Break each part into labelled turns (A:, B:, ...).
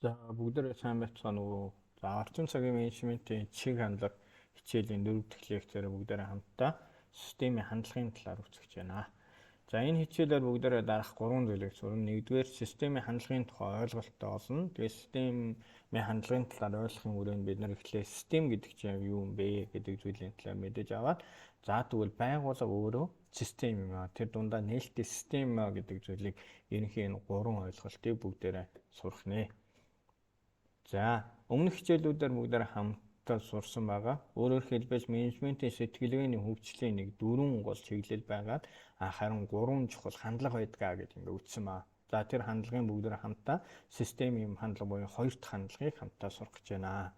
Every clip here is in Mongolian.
A: За бүгдээрээ сайн байцгаана уу. За орчин цагийн менежментийн чиг хандлага хичээлийн 4 дахь лекцээр бүгдээрээ хамтдаа системийн хандлагын талаар үзэж байна. За энэ хичээлээр бүгдээрээ дараах 3 зүйлийг сурна. Нэгдүгээр системийн хандлагын тухай ойлголттой олно. Тэгээд системийн хандлагын талаар ойлгохын хүрээнд бид нар эхлээ систем гэдэг чинь юу юм бэ гэдэг зүйлийн талаар мэдэж аваад за тэгвэл байгууллага өөрөө систем юм аа. Тэр дундаа нээлттэй систем гэдэг зүйлийг ерөнхийн энэ 3 ойлголтыг бүгдээрээ сурах нэ. За өмнөх хичээлүүдээр бүгдээр хамтдаа сурсан байгаа. Өөрөөр хэлбэл менежментийн сэтгэлгээний хөгжлийн нэг 4 гол чиглэл байгаад харин 3 чухал хандлага байдгаа гэж ингээд үтсэн баа. За тэр хандлагын бүгдээр хамтдаа системийн хандлага буюу хоёр дахь хандлагыг хамтдаа сурах гэж байна.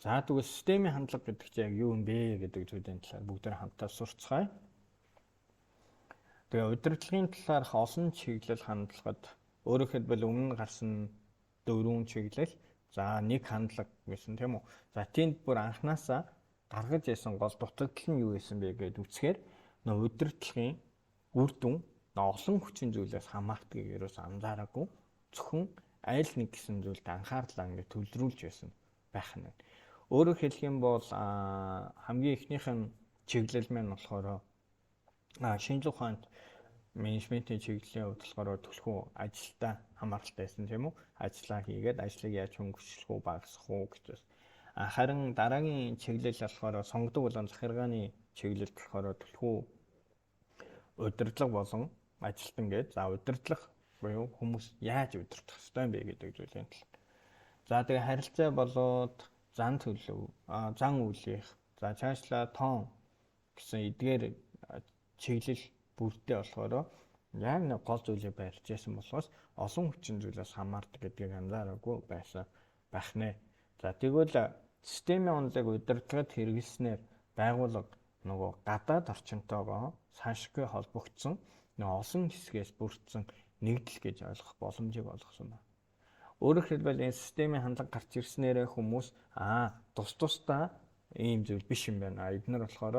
A: За тэгвэл системийн хандлага гэдэг чинь яг юу юм бэ гэдэг зүйлийн талаар бүгдээр хамтдаа сурцгаая. Тэгээ удирдлагын талаарх олон чиглэл хандлагад өөрөөр хэлбэл өмнө гарсан 4 чиглэл за нэг хандлага гэсэн тийм үү. За тэнд бүр анханасаа гаргаж ясан гол дутагдал нь юу байсан бэ гэдээ үзэхээр нөө удирдлагын үр дүн олон хүчин зүйлээс хамаардгийг ерөөс анзаараагүй зөвхөн айл нэг гэсэн зүйлд анхаарлаа ингээд төвлөрүүлж байсан байх нь. Өөрөөр хэлэх юм бол хамгийн ихнийх нь чиглэл маань болохоор шинжлэх ухаанд менежментийн чиглэлийн хувьд болохоор түлхүү ажилдаа хамааралтай байсан тийм үү? Ажлаа хийгээд ажлыг яаж хөнгөлөх үү, багасгах уу гэж. Харин дараагийн чиглэл болохоор сонгодог болон захиргааны чиглэлд болохоор түлхүү удирдлага болон ажилтан гээд за удирдлага буюу хүмүүс яаж удирдах ёстой юм бэ гэдэг зүйлийн тал. За тэгээ харилцаа болоод зан төлөв, зан үйлийнх, за цаашлаа тоон гэсэн эдгээр чиглэл бүрдээ болохоор яг нэг гол зүйлийг барьж яасан болохоос олон хүчин зүйлээс хамаардаг гэдгийг анзаараагүй байсан байх нэ. За тэгвэл системийн онолыг удирдлагад хэрэглэснээр байгууллага нөгөө гадаад орчинтойгоо саншиггүй холбогдсон нөгөө олон хэсгээс бүрдсэн нэгдэл гэж ойлгох боломжийг олгосон байна. Өөрөөр хэлбэл энэ системийн хандлага гарч ирснээр хүмүүс тус тусдаа ийм зүйл биш юм байна. Эдгээр болохоор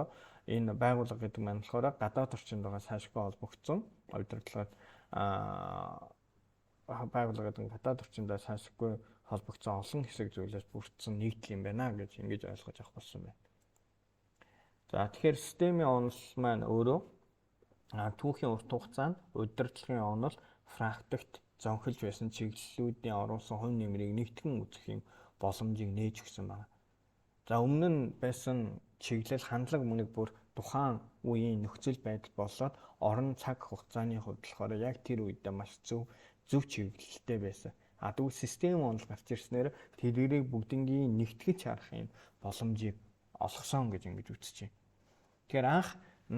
A: энэ байгууллага гэдэг маань болохоор гадаад орчинд байгаа сайшгүй холбогдсон удирдлагад байгууллага гэдэг гадаад орчиндаа сайшгүй холбогдсон олон хэсэг зүйлээс бүрдсэн нэгдэл юм байна гэж ингэж ойлгож авах болсон байна. За тэгэхээр системийн онол маань өөрөө түүхийн урт хугацаанд удирдлагын онол практикт зонхилж байсан чиглэлүүдийн оруулсан хувь нэмрийг нэгтгэн үзэх юм боломжийг нээж өгсөн байна. За өмнө нь байсан чиглэл хандлага мөнөг бүр тухайн үеийн нөхцөл байдал болоод орон цаг хугацааны хувьд болохоор яг тэр үедээ маш зөв чиглэлтэй байсан. Тэгвэл систем онол гарч ирснээр тэрийг бүгднийг нэгтгэж харах юм боломжийг олгосон гэж ингэж үзэж байна. Тэгэхээр анх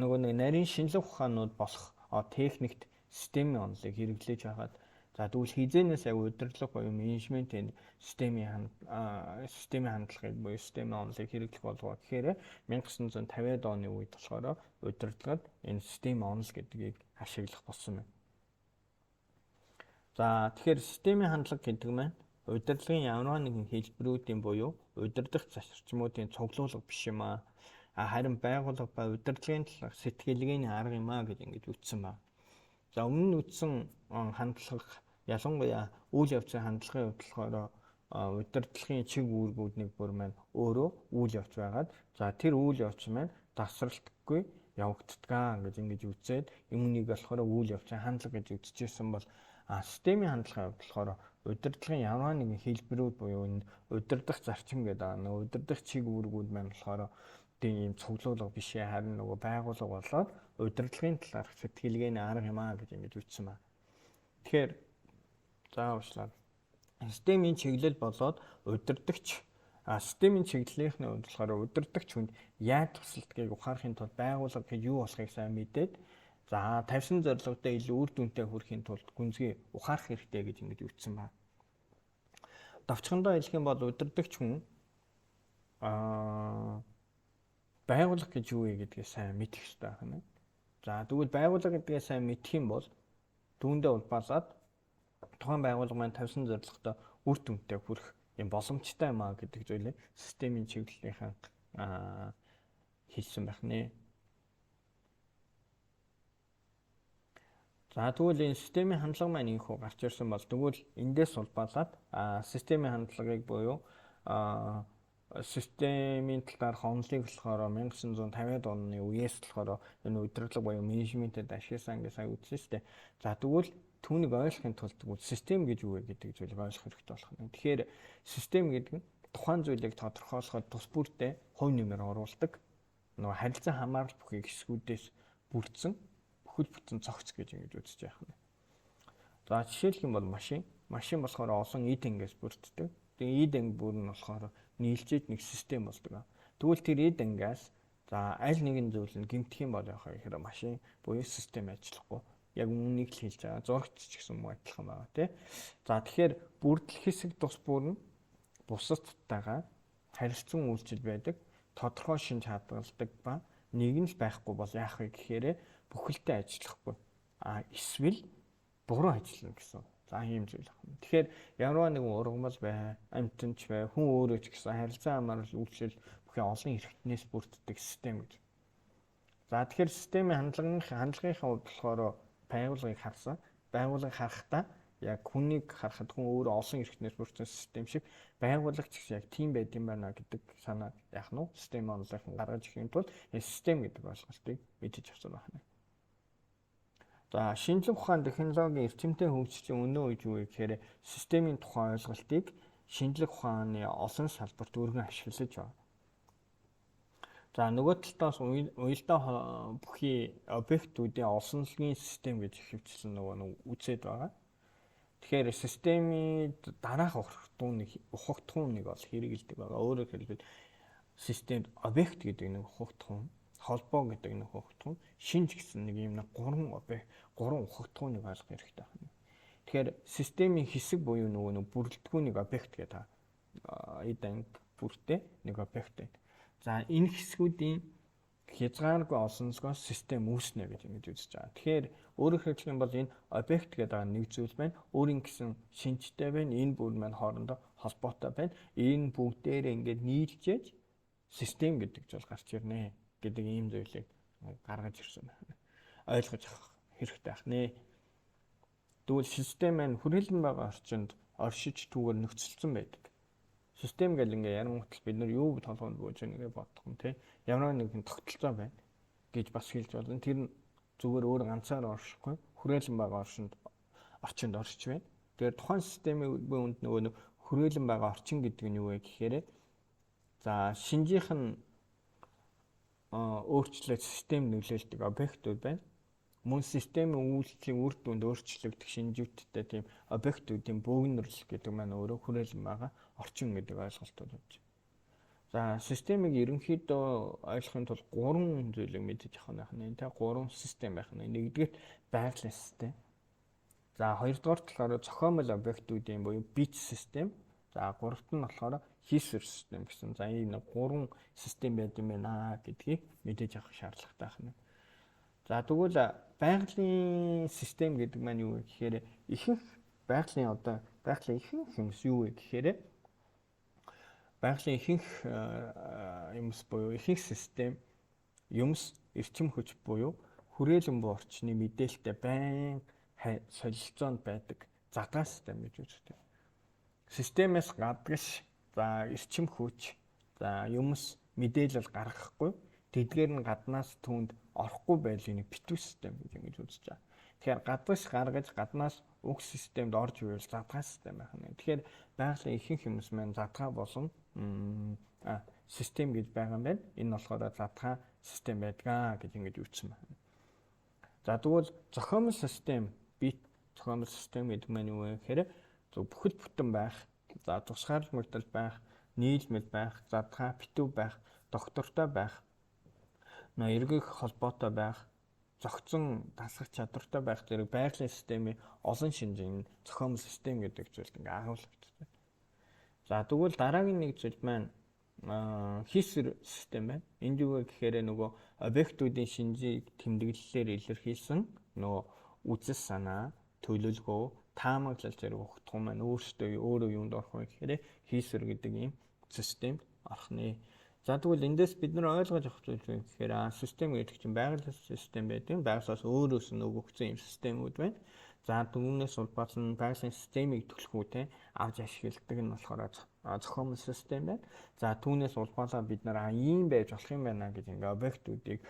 A: нөгөө нарийн шинжлэх ухаанууд болох техникт системийн онолыг хэрэглэж хагаад за тэгвэл хизээнээс яг удирдлага буюу менежментийн системийн хандлагыг буюу системийн онолыг хэрэглэх болов гэхээр 1950-ад оны үед болохоор удирдлагад энэ системийн онол гэдгийг ашиглах болсон байна. За тэгэхээр системийн хандлага гэдэг маань удирдлагын ямар нэгэн хэлбэрүүдийн буюу удирдах зарчмуудын цуглуулга биш юм аа. Харин байгууллага ба удирдлагын талаарх сэтгэлгээний арга юм аа гэж ингэж үтсэн байна. За өмнө нь үтсэн хандлага ялангуяа үйл явцын хандлагын хувьд болохоор удирдлагын чиг үүргүүднийг бүр маань өөрөө үйл явц байгаад за тэр үйл явц маань тасралтгүй явагддгаа гэж ингэж үзээд үүнийг болохоор үйл явцын хандлага гэж үзчихсэн бол системийн хандлагын хувьд болохоор удирдлагын ямар нэгэн хэлбэрүүд буюу энэ удирдах зарчим гэдэг удирдах чиг үүргүүд маань болохоор тийм цуглуулга биш харин нөгөө байгууллага болоод удирдлагын талаарх сэтгэлгээний арга юм аа гэж ингэж үтсэн байна. Тэгэхээр заавчлаад системийн чиглэл болоод удирдагч системийн чиглэлийнхний хувьд болохоор удирдагч хүнд яаж тусалдгийг ухаарахын тулд байгууллага гэж юу болохыг сайн мэдээд за тавьсан зорилготой илүү үр дүнтэй хүрэхин тулд гүнзгий ухаарах хэрэгтэй гэж ингэж үтсэн байна. Давчхандаа хэлэх юм бол удирдагч хүн байгууллага гэж юу вэ гэдгийг сайн мэдэх хэрэгтэй байна. За тэгвэл байгууллага гэдгээ сайн мэдэх юм бол түүндээ улбаалаад тухайн байгууллага маань тавьсан зорилготой үр дүнтэй хүрэх юм боломжтой юм аа гэдэг зүйлийг системийн чиглэлийнхэн хэлсэн байх нэ. За тэгвэл энэ системийн хандлага маань ийхүү гарч ирсэн бол тэгвэл эндээс улбалаад системийн хандлагыг буюу системийн талаар онолыг болохоор 1950-ад оны үеэс болохоор энэ удирдлага буюу менежментэд ашигласан гэж сая үзсэн шүү дээ. За тэгвэл түүнийг ойлгохын тулд тэгвэл систем гэж юу вэ гэдэг зүйлийг ойлгох хэрэгтэй болох нь. Тэгэхээр систем гэдэг нь тухайн зүйлийг тодорхойлоход тус бүрдээ хувь нэмэр оруулдаг нөгөө харилцан хамаарал бүхий хэсгүүдээс бүрдсэн бүхэл бүтэн цогц гэж ингэж үзэж яах вэ. За жишээлх юм бол машин болохоор олон эд ангиас бүрддэг. Тэгээ эд анги бүр нь болохоор нийлжээд нэг систем болдог. Тэгвэл тэр эд ангиас за аль нэгэн зүйл нь гэмтэх юм бол яах вэ гэхээр машин буюу систем ажиллахгүй. Яг үүнийг л хэлж байгаа. Зурагч ч гэсэн муу адилхан байгаа тий. За тэгэхээр бүрдэл хэсэг тус бүр нь бусадтайгаа харилцан үйлчил байдаг. Тодорхой шинж хадгалдаг ба нэг нь л байхгүй бол яах вэ гэхээр бүхэлдээ ажиллахгүй. Эсвэл буруу ажиллана гэсэн. За ийм зүйл байна. Тэгэхээр ямар нэгэн ургамал бай, амьтанч бай, хүн өөрөө ч гэсэн харилцан хамаарал үйлчлэл бүхэн олон хэрэгтнээс бүрддэг систем гэж. За тэгэхээр системийн хандлагынхаа хувьд болохоор байгууллагыг харсан. Байгууллагыг харахдаа яг хүнийг харахад хүн өөрөө олон хэрэгтнээс бүрдсэн систем шиг байгууллагч гэсэн яг тийм байд юм байна гэдэг санаа яах нь систем онолын гаргаж ирэхэд бол систем гэдэг ойлголтыг мэдэж авсан байна. За шинжлэх ухаан технологийн эрчимтэй хөгжлийн өнөө үе юу гэхээр системийн тухай ойлголтыг шинжлэх ухааны олон салбарт өргөн ашиглаж байна. За нөгөө талаас уялдаа бүхий объектуудын олонлогийн систем гэж хэвчилсэн нөгөө үзээд байгаа. Тэгэхээр системийн дараах ухагтхуун нэг бол хэрэгэлдэг байгаа. Өөрөөр хэлбэл системд объект гэдэг нэг ухагтхуун, холбоо гэдэг нэг ухагтхуун, шинж гэсэн нэг юм гурван ухагтхууныг ойлгох хэрэгтэй байна. Тэгэхээр системийн хэсэг буюу нөгөө бүрэлдэхүүнийг объект гэдэг эд анги бүртээ нэг объект байна. За энэ хэсгүүдийн хязгааргүй олонцгоос систем үүснэ гэж ингэж үзэж байгаа. Тэгэхээр өөрөөр хэлбэл юм бол энэ объект гэдэг нэг зүйл байна. Өөрийн гэсэн шинжтэй байна. Энэ бүр маань хоорондоо холбоотой байна. Энэ бүгдээрээ ингэж нийлжээж систем гэдэг зүйл гарч ирнэ гэдэг ийм зүйлийг гаргаж ирсэн байна. Ойлгож авах хэрэгтэй байна. Тэгвэл систем маань хүрээлэн байгаа орчинд оршиж түүгээр нөхцөлсөн байдаг. Систем гэл ингээ ярангуутал бид нар юу толгойд бууж байгааг бодох юм тий. Ямар нэгэн тогтолцоо байна гэж бас хэлж болно. Тэр нь зүгээр өөр ганцаар оршихгүй хүрээлэн байгаа орчинд оршиж байна. Тэгэхээр тухайн системийн үнд нөгөө хүрээлэн байгаа орчин гэдэг нь юу вэ гэхээр за шинжийнх нь өөрчлөлт систем нөлөөлдөг объектууд байна. Мөн системийн үйлчлэлийн үр дүнд өөрчлөгдөх шинжүүдтэй тийм объектуудын бөөгнөрлөл гэдэг маань өөрөө хүрээлэн байгаа орчин гэдэг ойлголтууд байна. За системийг ерөнхийдөө ойлгохын тулд гурван зүйлийг мэдэж авах нь тэ гурван систем байх нь. Нэгдүгээр байгалийн систем. За хоёрдугаар болохоор зохиомжтой объектуудын буюу бит систем. За гуравт нь болохоор хийсвэр систем гэсэн. За ийм гурван систем байд юм байна гэдгийг мэдэж авах шаардлагатай байна. За тэгвэл байгалийн систем гэдэг маань юу вэ гэхээр ихэнх байгалийн ихэнх юмс юу вэ гэхээр байгалийн ихэнх юмс буюу ихэнх систем юмс эрчим хүч буюу хүрээлэн буй орчны мэдээлэлтэй байн солилцоонд байдаг задгаа систем гэж үздэг. Системээс гадагш за эрчим хүч за юмс мэдээлэл гаргахгүй тэдгээр нь гаднаас түүнд орохгүй байлын битүү систем гэж ингэж үзэж байгаа. Тэгэхээр гадагш гаргаж гаднаас уг системд орж ивэл задгаа систем байх нь. Тэгэхээр байгалийн ихэнх юмс маань задгаа болон систем гэж байгаа юм байна. Энэ болохоор задгаа систем байдгаа гэж ингэж үзсэн байна. За тэгвэл зохиомжтой систем, бит зохиомжтой систем гэдэг маань юу вэ гэхээр бүхэл бүтэн байх, за тусгаарлагч байх, нийлмэл байх, задгаа битүү байх, доктортой байх, эргэх холбоотой байх, зохицон дасгах чадвартай байх зэрэг байгалийн системийн олон шинжийн зохиомжтой систем гэдэг зүйлд ингээ агуулгатай. За тэгвэл дараагийн нэг зүйл маань хийсвэр систем байна. Энд юу вэ гэхээр нөгөө объектуудын шинжийг тэмдэглэлээр илэрхийлсэн нөгөө үзэл санаа, төлөвлөгөө, таамаглал зэрэг ухтган маань өөрөөсөө юунд орох вэ гэхээр хийсвэр гэдэг ийм системд орох нэ. За тэгвэл эндээс бид нар ойлгож авах зүйл вэ гэхээр систем гэдэг чинь байгаль систем байдаг. Байгалаас өөрөөс нь өгөгдсөн юм системүүд байна. За түүнээс улбаасан байгалийн системийг түлхүүтэй авч ашигладаг нь болохоор зохиомжтой систем байна. За түүнээс улбаалаад бид нар ийм байж болох юм байна гэж ингээ объектуудыг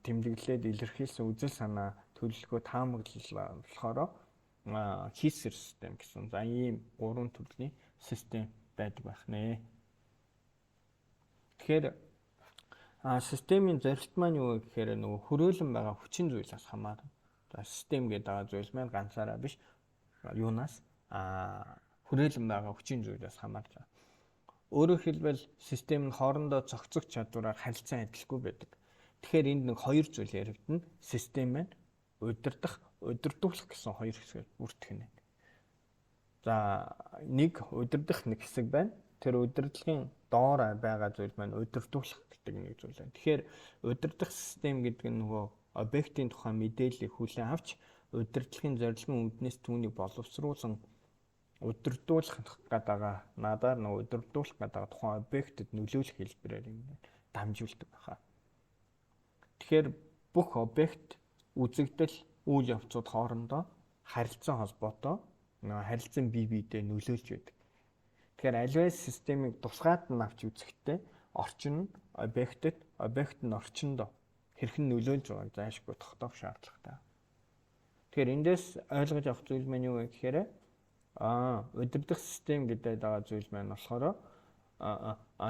A: тэмдэглээд илэрхийлсэн үзэл санаа төлөвлөгөө таамаглал болохоор хийсэр систем гэсэн. За ийм гурван төрлийн систем байдаг байх нэ. Тэгэхээр системийн зорилт маань юу вэ гэхээр нөгөө хөрөөлөн байгаа хүчин зүйлээс хамаарна. За систем гэдэг байгаа зүйл маань ганцаараа биш юунаас хөрөөлөн байгаа хүчин зүйлээс хамаарч байгаа. Өөрөөр хэлбэл систем нь хоорондоо зохицох чадвараар харилцан адилгүй байдаг. Тэгэхээр энд нэг хоёр зүйл яригдана. Систем маань удирдах, удирдуулах гэсэн хоёр хэсгээр бүртгэнэ. За нэг удирдах нэг хэсэг байна. Тэр удирдлагын доор байгаа зүйл маань удирдуулах гэдэг нэг зүйл байна. Тэгэхээр удирдах систем гэдэг нь нөгөө объектын тухай мэдээллийг хүлээн авч удирдлагын зорилгын үүднээс түүнийг боловсруулсан удирдуулах гэдэг надаар нөгөө удирдуулах гэдэг тухайн объектэд нөлөөлөх хэлбэрээр юм дамжуулдаг байна. Тэгэхээр бүх объект үзэгдэл үйл явцууд хоорондоо харилцан холбоотой нөгөө харилцан бие биедээ нөлөөлж байдаг. Тэгэхээр аливаа системийг тусгаад нь авч үзэхдээ орчин нь объектэд, объект нь орчиндоо хэрхэн нөлөөлж байгааг зайлшгүй тогтоох шаардлагатай. Тэгэхээр эндээс ойлгож авах зүйл маань юу вэ гэхээр удирдах систем гэдэг байгаа зүйл маань болохоор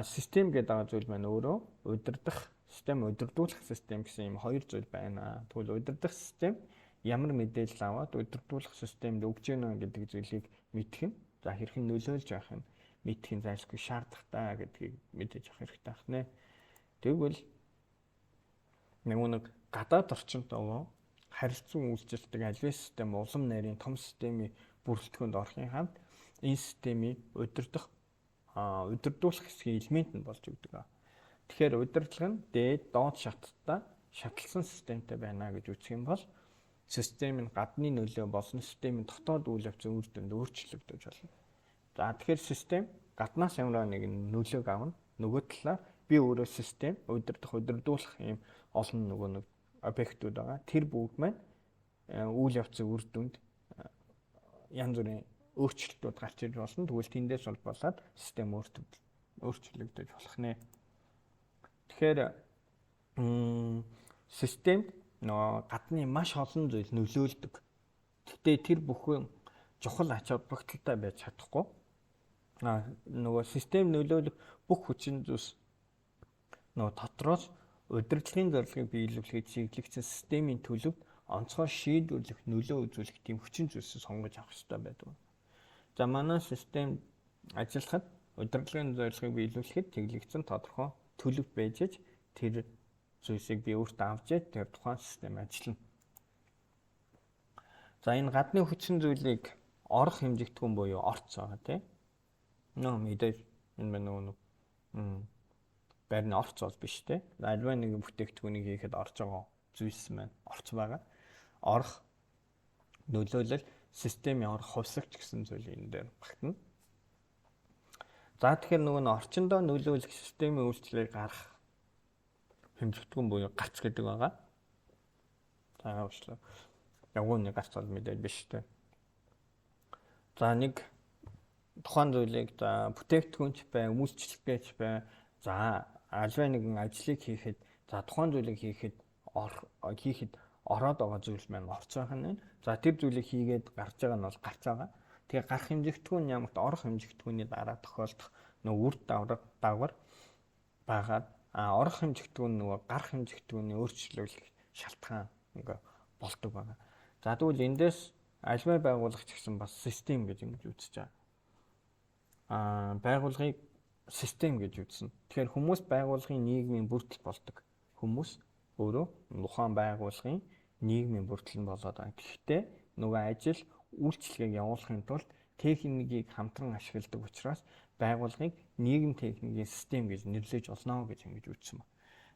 A: систем гэдэг байгаа зүйл маань өөрөө удирдах систем, удирдуулах систем гэсэн юм хоёр зүйл байна. Тэгвэл удирдах систем ямар мэдээлэл аваад удирдуулах системд өгж гэнэ гэдэг зүйлийг мэдэх нь за хэрхэн нөлөөлж байх нь мэдхийн зайлшгүй шаардлагатай гэдгийг мэдээж авах хэрэгтэй байна. Тэгвэл нэг гадаад орчинтойгоо харилцан үйлчилдэг аливаа систем улам нарийн том системийн бүрэлдэхүүнд орохын хамт энэ системийн удирдуулах хэсгийн элемент нь болж өгдөг. Тэгэхээр удирдлага нь дээд доод шаттай шатлсан системтэй байна гэж үзэх юм бол систем нь гадны нөлөө болон системийн дотоод үйл явцын үр дүнд өөрчлөгдөж болно. За тэгэхээр систем гаднаас ямар нэг нөлөөг авна. Нөгөө талаар би өөрөө систем удирдуулах юм олон нөгөө нэг объектууд байгаа. Тэр бүгд маань үйл явцын үр дүнд янз бүрийн өөрчлөлтүүд гарч ирж болно. Тэгвэл тэндээс болоод систем өөрчлөгдөж болох нэ. Тэгэхээр системд нөгөө гадны маш олон зүйл нөлөөлдөг. Гэхдээ тэр бүхэн чухал ач холбогдолтой байж чадахгүй. Нөгөө систем нөлөөлөх бүх хүчин зүйлс нөгөө дотроос удирдлагын зорилгыг биелүүлэхэд чиглэгдсэн системийн төлөвт онцгой шийдвэрлэх нөлөө үзүүлэх тийм хүчин зүйлсээ сонгож авах хэрэгтэй байдаг. За манай систем ажиллахад удирдлагын зорилгыг биелүүлэхэд чиглэгдсэн тодорхой төлөв байж тэр зүйлсийг би өөртөө авч тэр тухайн систем ажиллана. За энэ гадны хүчин зүйлийг орох хэмжигдэхүүн буюу орц байгаа тийм. Мэдээж энэ нөгөө байрны орц бол биш тийм. Альва нэг бүтээгдэхүүнийг хийхэд орж байгаа зүйлс маань орц байгаа. Орох нөлөөлөл системийн орох хувьсагч гэсэн зүйл энэ дээр багтана. За тэгэхээр нөгөө орчиндөө нөлөөлөх системийн үйлчлэгийг гарах хэмжигдэхүүн буюу гарц гэдэг байгаа. За уучлаа. Явгууны гарц бол мэдээд биш тийм. За нэг тухайн зүйлийг за бүтээгдэхүүнч бай, үйлчлэгч бай. За альва нэгэн ажлыг хийхэд за тухайн зүйлийг хийхэд ороод байгаа зүйл маань орц байгаа нь. За тэр зүйлийг хийгээд гарч байгаа нь бол гарч байгаа. Тэгээ гарах хэмжигдэхүүн ямагт орох хэмжигдэхүүний дараа тохиолдох нөгөө үр дагавар байгаад орох хэмжигдэхүүн нөгөө гарах хэмжигдэхүүний өөрчлөлт шалтгаан ингээ болдог байгаа. За тэгвэл эндээс альва байгууллагч гэсэн бас систем гэж ингэж үзэж байгаа. Байгууллагыг систем гэж үзнэ. Тэгэхээр хүмүүс байгууллагын нийгмийн бүрдэл болдог. Хүмүүс өөрөө тухайн байгууллагын нийгмийн бүрдэл нь болоод байгаа. Гэхдээ нөгөө ажил үйлчлэгийг явуулахын тулд техникийг хамтран ашигладаг учраас байгууллагыг нийгэм техникийн систем гэж нэрлэж олно гэж ингэж үзсэн ба.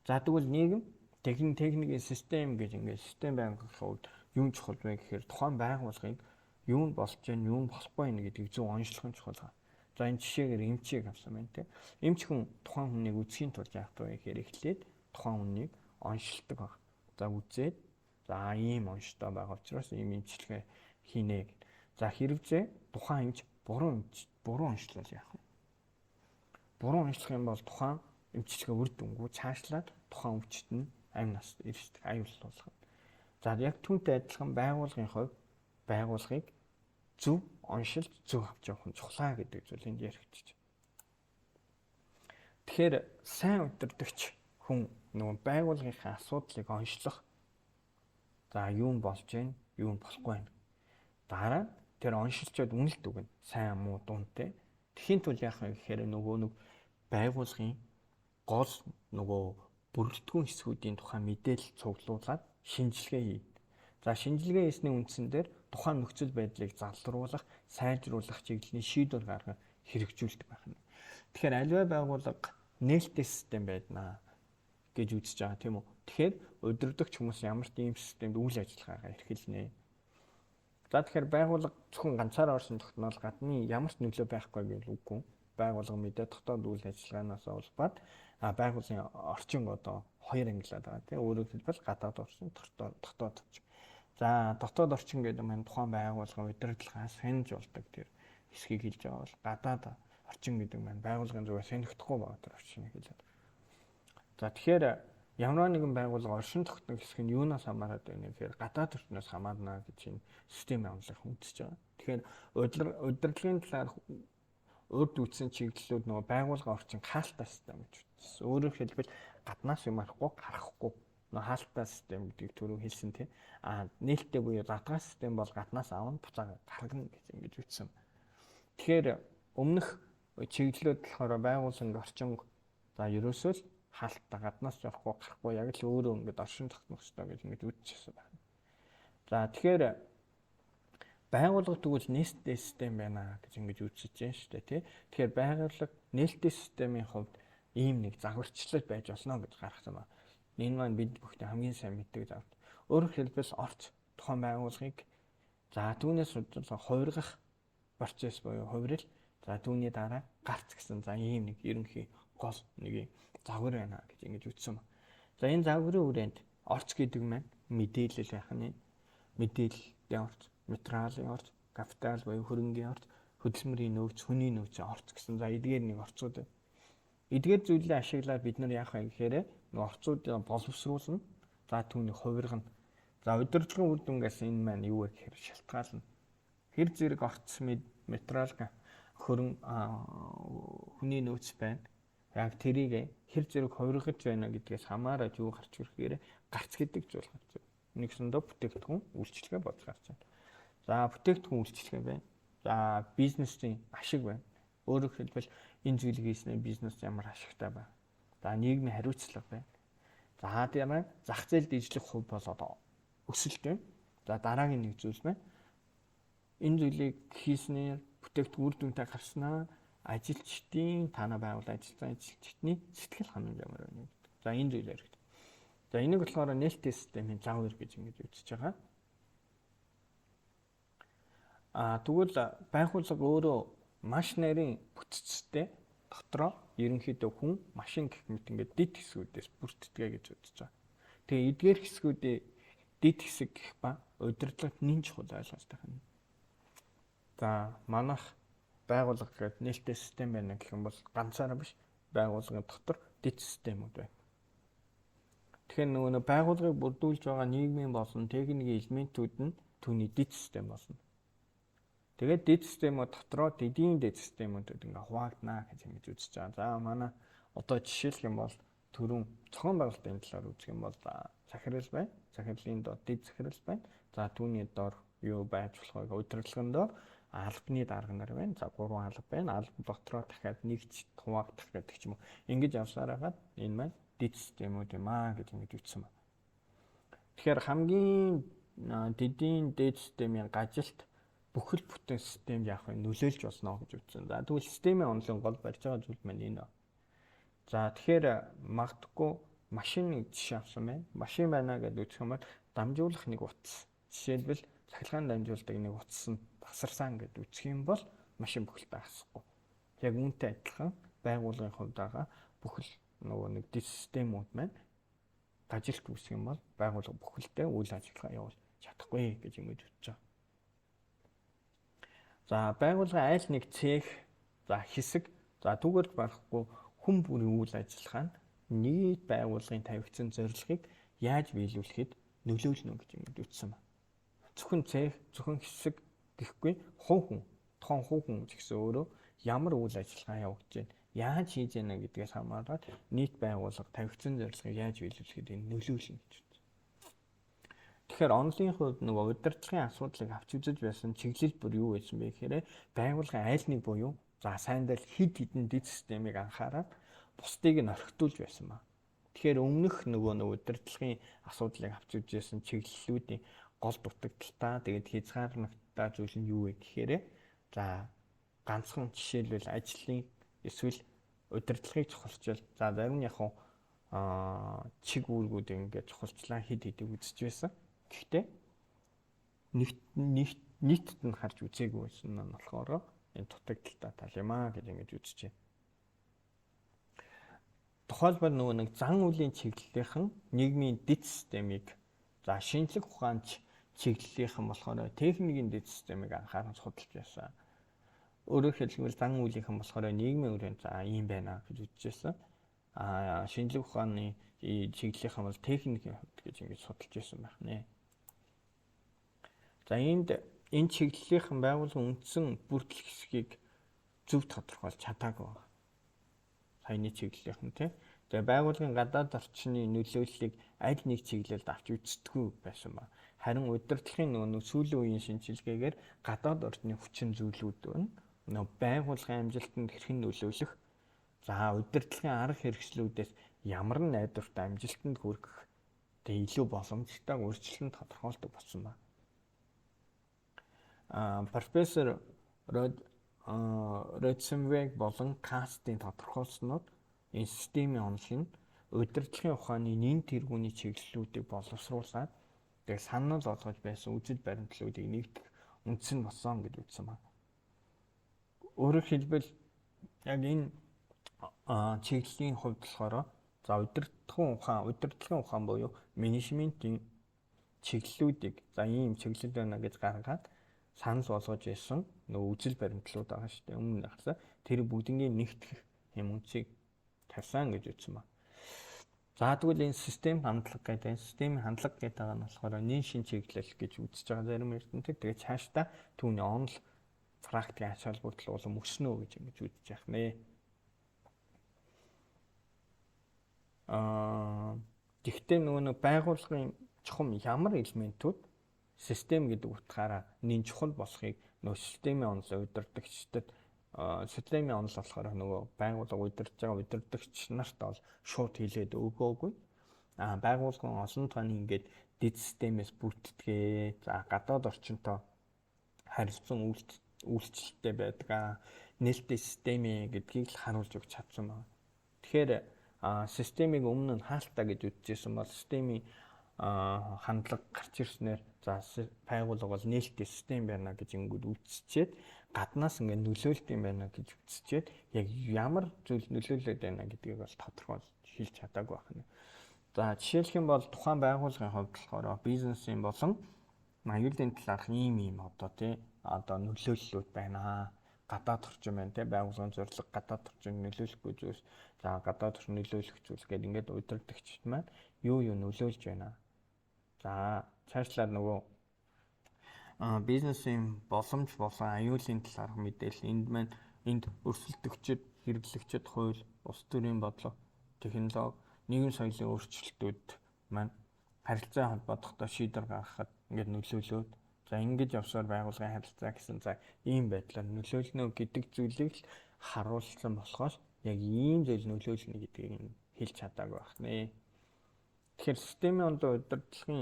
A: За тэгвэл нийгэм техникийн систем гэж ингэж систем байгуулахын хувьд юу чухал вэ гэхээр тухайн байгууллагыг юу болж байна, юу болохгүй байна гэдгийг зөв онцлох нь чухал. За энэ жишээгээр эмчийг авсан байна те. Эмч хүн тухайн хүнийг үзхийн тулд яах вэ гэхээр эхлээд тухайн хүнийг оншилдог баг. За үзээд за ийм онцтой байгаа учраас ийм эмчилгээ хийнэ гэд. За хэрэгцээ тухайн эмч буруу онцлол яах вэ? Буруу онцлох юм бол тухайн эмчилгээ үр дүнгүй цаашлаад тухайн өвчтөд нь амь нас ирсдэг аюуллуулах. За яг түүнтэй адилхан байгууллагын хувьд байгууллагыг зөв оншилж зөв авч явах нь чухлаа гэдэг зүйл энд яригдчих. Тэгэхээр сайн удирдагч хүн нөгөө байгууллагынхаа асуудлыг онцлох. За юу болж байна, юу болохгүй байна. Дараа тэр оншилчод үнэлт өгнө. Сайн муу дуунтай. Тэхийн тул яах вэ гэхээр нөгөө нэг байгууллагын гол нөгөө бүрэлдэхүүн хэсгүүдийн тухай мэдээлэл цуглуулад шинжилгээ хийнэ. За шинжилгээ хийсний үндсэн дээр тухайн нөхцөл байдлыг залруулах, сайжруулах чиглэлийн шийдвэр гаргах хэрэгжүүлдэг байна. Тэгэхээр аливаа байгууллага нээлттэй систем байна гэж үзэж байгаа тийм үү. Тэгэхээр удирдагч хүмүүс ямар ч ийм системд үйл ажиллагаагаа эрхэлнэ. За тэгэхээр байгууллага зөвхөн ганцаараа орсон тогтнол гадны ямар ч нөлөө байхгүй гэж үгүй. Байгууллага мэдээ дотоод үйл ажиллагаанаас улбаад байгууллагын орчин одоо хоёр ангилаад байгаа тийм. Өөрөөр хэлбэл гадаад орчин, дотоод орчин. За дотоод орчин гэдэг нь тухайн байгууллагын удирдлагаас хянж болдог тэр хэсгийг хэлж байгаа бол гадаад орчин гэдэг нь байгууллагын зүгээс сонирхдохгүй байгаа тэр орчныг хэлээд. За тэгэхээр ямар нэгэн байгууллага оршин тогтнох хэсэг нь юунаас хамаарат байна гэхээр гадаад орчноос хамаарна гэж энэ системийн онцлог хүндэж байгаа. Тэгэхээр удирдлагын талаар урд үүссэн чиглэлүүд нөгөө байгууллагын орчин хаалттай систем гэж үзсэн. Өөрөөр хэлбэл гаднаас юм арахгүй, гарахгүй нөгөө хаалттай систем гэдэг түрүү хэлсэн тийм. Нээлттэй буюу задгаа систем бол гаднаас авна, буцаага гаргана гэж ингэж үзсэн. Тэгэхээр өмнөх чиглэлүүд болохоор байгууллагын орчин за ерөөсөө л хаалттай гаднаас явахгүй, гарахгүй яг л өөрөө ингэж оршин тогтнох хэрэгтэй гэж ингэж үзчихсэн байна. За тэгэхээр байгууллага тэгвэл нээлттэй систем байна гэж ингэж үзэж байна шүү дээ тий. Тэгэхээр байгууллага нээлттэй системийн хувьд ийм нэг загварчлал байж болно гэж гаргасан байна. Энэ маань бид бүхэн хамгийн сайн мэддэг завд. Өөрөөр хэлбэл орц тухайн байгууллагыг за түүнээс хувиргах процесс буюу хувирал за түүний дараа гарц гэсэн за ийм нэг ерөнхий гол нэг загвар байна гэж ингэж үзсэн байна. За энэ загварын хүрээнд орц гэдэг маань мэдээлэл байх нь мэдээллийн орц, материалын орц, капитал буюу хөрөнгийн орц, хөдөлмөрийн нөөц, хүний нөөц орц гэсэн за эдгээр нэг орцууд байна. Эдгээр зүйлийг ашиглаад бид нар яах вэ гэхээр нэг орцуудыг боловсруулна. За түүнийг хувиргана. За удирдлагын үр дүнгээс энэ маань юу вэ гэхээр шалтгаална. Хэр зэрэг орц материал хүний нөөц байна. Яг тэрийг хэр зэрэг хувиргаж байна гэдгээс хамаарат юу гарч ирэхээр гарц гэдэг зүйл гарч байна. Нэгсэндээ бүтээгдэхүүн үйлчлэгээ болж гарч байна. За бүтээгдэхүүн үйлчлэгээ байна. За бизнесийн ашиг байна. Өөрөөр хэлбэл энэ зүйлийг хийснээр бизнес ямар ашигтай байна. За нийгмийн хариуцлага байна. За тийм зах зээлд ижлэх хувь бол одоо өсөлт байна. За дараагийн нэг зүйл байна. Энэ зүйлийг хийснээр бүтээгдэхүүн үр дүнтэй гарснаа ажилчдын танаа байгууллагын ажилтны ажилчдын сэтгэл ханамж ямар байна гэдэг. За энэ зүйл яригд. За энийг болохоор нээлттэй системийн загвар гэж ингэж үзэж байгаа. Тэгвэл байгууллага өөрөө маш нарийн бүтцтэй дотроо ерөнхийдөө хүн, машин гэх мэт ингээд дэд хэсгүүдээс бүрддэг гэж үзэж байгаа. Тэгээ эдгээр хэсгүүдийн дэд хэсэг гэх ба удирдлагт нэн чухал ойлголттой байна. За манайх байгууллага гэдэг нээлттэй систем байна гэх юм бол ганцаараа биш байгууллагын дотор дэд системүүд байна. Тэгэхээр нөгөө байгууллагыг бүрдүүлж байгаа нийгмийн болон техникийн элементүүд нь түүний дэд систем болно. Тэгээд дэд системүүд дотроо дэдийн дэд системүүдэд ингээ хуваагдана гэж ингэж үзэж байгаа. За манай одоо жишээлх юм бол түрүүн зохион байгуулалтын талаар үзэх юм бол захирал байна. Захирлын дор дэд захирал байна. За түүний дор юу байж болох вэ? Удирдлагын дор албаны дарга нар байна. За 3 алба байна. Алба дотроо дахиад нэгж хуваагдах гэдэг ч юм уу. Ингэж явсаар хагаад энэ маань дэд системүүд юм аа гэж ингэж үзсэн байна. Тэгэхээр хамгийн дэдийн дэд системийн гажилт бүхэл бүтэн систем яах вэ нөлөөлж болно гэж үзсэн. За тэгвэл системийн онолын гол барьж байгаа зүйл маань энэ. За тэгэхээр магадгүй машиныг жишээ авсан байна. Машин байна гэдэг үзэх юм бол дамжуулах нэг утас. Жишээлбэл цахилгаан дамжуулдаг нэг утас нь тасарсан гэдэг үзэх юм бол машин бүхэлдээ хасахгүй. Яг үүнтэй адилхан байгууллагын хувьд байгаа бүхэл нөгөө нэг дэд системүүд маань ажилт үүсэх юм бол байгууллага бүхэлдээ үйл ажиллагаа явуулж чадахгүй гэж ингэж үзэж байгаа. За байгууллагын айл нэг цех, за хэсэг, за түүгээр барахгүй хүн бүрийн үйл ажиллагаа нь нийт байгууллагын тавигдсан зорилгыг яаж биелүүлэхэд нөлөөлнө гэж ингэж үзсэн байна. Зөвхөн цех, зөвхөн хэсэг гэхгүй тухайн хүн ч гэсэн өөрөө ямар үйл ажиллагаа явуулж байна, яаж хийж яана гэдгээс хамаарат нийт байгууллага тавигдсан зорилгыг яаж биелүүлэхэд энэ нөлөөлнө гэж үзсэн. Тэгэхээр онлын хувьд нөгөө удирдлагын асуудлыг авч үзэж байсан чиглэл бүр юу байсан бэ гэхээр байгууллагын айл нэг буюу за сайндаа хэд хэдэн дэд системийг анхаарал бусдыг нь орхитуулж байсан ба. Тэгэхээр өмнөх нөгөө удирдлагын асуудлыг авч үзэж байсан чиглэлүүдийн гол дутагдaltaа тэгээд хязгаарлагтай зүйл нь юу вэ гэхээр за ганцхан жишээлбэл ажлын эсвэл удирдлагыг чухалчил за зарим нь яг чиг үүргүүд ингээд чухалчлаа хэд хэдэг үзэж байсан. Гэхдээ нийтэд нь харж үзээгүй байсан нь болохоор энэ дутагдaltaа тал юм аа гэж ингэж үзэж байна. Тухайлбал нөгөө нэг зан үлийн чиглэлийнхэн нийгмийн дэд системийг за шинжлэх ухаанч чиглэлийнхэн болохоор техникийн дэд системийг анхааран судалж байсан. Өөрөөр хэлбэл зан үйлийнхэн болохоор нийгмийн өрөөнд за ийм байна гэж үзэж байсан. Шинжлэх ухааны чиглэлийнхэн бол техникийн хувьд гэж ингэж судалж байсан байх нэ. За энэ чиглэлийнхэн байгууллагын үндсэн бүртгэл хэсгийг зөв тодорхойлж чадаагүй байна. Саяны чиглэлийнхэн тийм. Тэгээ байгууллагын гадаад орчны нөлөөллийг аль нэг чиглэлд авч үздэггүй байсан ба. Харин удирдлагын нөгөө сүүлийн үеийн шинжилгээгээр гадаад орчны хүчин зүйлүүд нь нөгөө байгууллагын амжилтанд хэрхэн нөлөөлөх, за удирдлагын арга хэрэгслүүдээс ямар найдвартай амжилтанд хүрэх тэгээ илүү боломжтой өөрчлөлт тодорхойлдог болсон ба. Профессор Родсенвег болон Кастийн тодорхойлснууд энэ системийн онол нь удирдлагын ухааны нэн тэргүүний чиглэлүүдийг боловсруулад тэгээ санал болгож байсан үжил баримтлалуудыг нэгдэх үндсэн болсон гэж үзсэн байна. Өөрөөр хэлбэл яг энэ чиглэлийн хувьд болохоор за удирдлагын ухаан буюу менежментийн чиглэлүүдийг за ийм чиглэл байна гэж гаргаад санал болгож байсан нөгөө үжил баримтлалууд байгаа шүү дээ. Өмнө нь гарсан тэр бүгднийг нэгтгэх юм үнцийг тавьсан гэж үзсэн байна. За тэгвэл энэ систем хандлага гэдэг системийн хандлага гэдэг нь болохоор нийт шин чиглэл гэж үзэж байгаа зарим эрдэмтэд тэгээ цаашдаа түүний онол практикийн ач холбогдол болон өснө гэж ингэж үзэж яах нэ. Гэхдээ нөгөө байгууллагын чухам ямар элементүүд систем гэдэг утгаараа нэн чухал болохыг нөгөө системийн онолоо удирдагчдад системийн онол болохоор нөгөө байгууллага удирдах байгаа удирдагч нарт бол шууд хэлээд өгөөгүй. Байгууллагын олон тооны ингээд дэд системээс бүрддэгэ. За гадаад орчинтой харилцан үйлчлэлтэй байдаг нээлттэй систем гэдгийг л харуулж өгч чадсан байна. Тэгэхээр системийг өмнө нь хаалтаа гэж үзчихсэн бол системийн хандлага гарч ирснээр за байгууллага бол нээлттэй систем байна гэж ингэвэл үзчихээд гаднаас ингээд нөлөөлт юм байна гэж үзчихээд яг ямар зүйл нөлөөлөд байна гэдгийг бол тодорхойлж хэлж чадаагүй байна. За жишээлх юм бол тухайн байгууллагын хувьд болохоор бизнесийн болон аюулын талаарх ийм одоо тий одоо нөлөөллүүд байна. Гадаад орчин байна тий байгууллагын зорилго гадаад орчин нөлөөлөхгүй зүйлс за гадаад орчин нөлөөлөх зүйлс гэдэг ингээд удирдагчд маань юу нөлөөлж байна. За цаашлаад нөгөө бизнесийн боломж болон аюулын талаарх мэдээлэл энд өрсөлдөгчд, хэрэглэгчд, хууль, улс төрийн бодлого, технологи, нийгэм соёлын өөрчлөлтүүд маань харилцаа холбоодохдоо шийдвэр гаргахад ингээд нөлөөлөөд за ингэж явсаар байгууллагын харилцаа гэсэн за ийм байдлаар нөлөөлнө гэдэг зүйлийг л харуулсан болохоос яг ийм зүйл нөлөөлнө гэдгийг хэлж чадаагүй байх нэ. Тэгэхээр системийн онол удирдлагын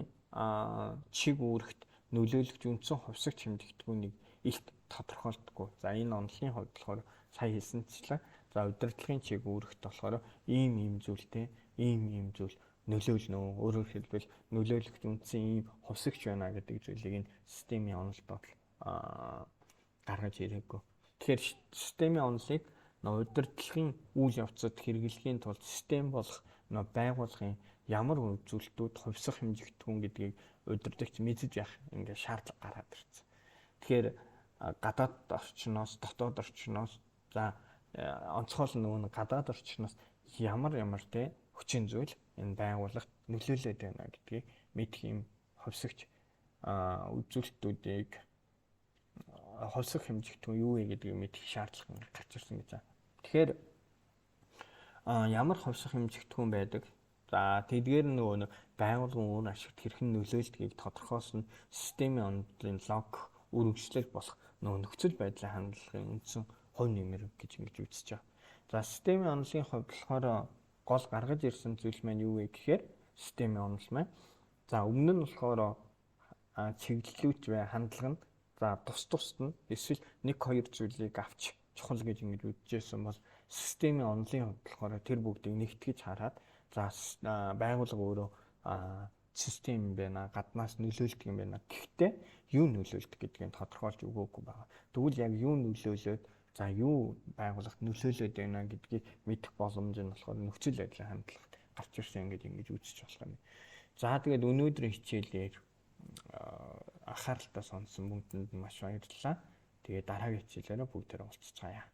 A: чиг үүрэгт нөлөөлөгч үндсэн хувьсагч хэмжигдэхүүнийг илт тодорхойлдоггүй. За энэ онолын хувьд болохоор сая хэлсэнчлээ. За удирдлагын чиг үүрэгт болохоор ийм зүйлтэй ийм зүйл нөлөөлнө. Өөрөөр хэлбэл нөлөөлөгч үндсэн ийм хувьсагч байна гэдэг зүйлийг энэ системийн онолд гаргаж ирээгүй. Тэгэхээр системийн онолыг удирдлагын үйл явцад хэрэглэхийн тулд систем болох байгууллагын ямар үзүүлэлтүүд хувьсах хэмжигдэхүүн гэдгийг удирдагч мэдэж явах ингээд шаардлага гараад ирсэн. Тэгэхээр гадаад орчноос, дотоод орчноос за онцгой нөгөө гадаад орчноос ямар те хүчин зүйл энэ байгууллагт нөлөөлөд байна гэдгийг мэдэх юм хувьсагч үзүүлэлтүүдийг хувьсах хэмжигдэхүүн юу вэ гэдгийг мэдэх шаардлага гарч ирсэн гэж байна. Тэгэхээр ямар хувьсах хэмжигдэхүүн байдаг? За тэдгээр нөгөө байгууллагын үр ашигт хэрхэн нөлөөлдгийг тодорхойлсон системийн онолын лог үргэлжлэл болох нөгөө нөхцөл байдлын хандлагын үндсэн хувь нэмэр гэж ингэж үзэж байгаа. За системийн онолын хувьд болохоор гол гаргаж ирсэн зүйл маань юу вэ гэхээр системийн онол маань за өмнө нь болохоор чиглэлүүч бай хандлага нь за тусд нь эсвэл 1-2 зүйлийг авч чухал гэж ингэж үзэжсэн бол системийн онолын хувьд болохоор тэр бүгдийг нэгтгэж хараад за байгууллага өөрөө систем байна, гаднаас нөлөөлдөг юм байна. Гэхдээ юу нөлөөлдөг гэдгийг тодорхойлж өгөөгүй байгаа. Тэгвэл яг юу нөлөөлөөд за юу байгууллагт нөлөөлөд байна гэдгийг мэдэх боломж нь болохоор нөхцөл байдлын хандлагт гарч ирсэн ингэж үзэж болох юм. За тэгээд өнөөдрийн хичээлээр анхааралтай сонссон бүгдэнд маш баярлалаа. Тэгээд дараагийн хичээлээрээ бүгдээрээ уулзцаая.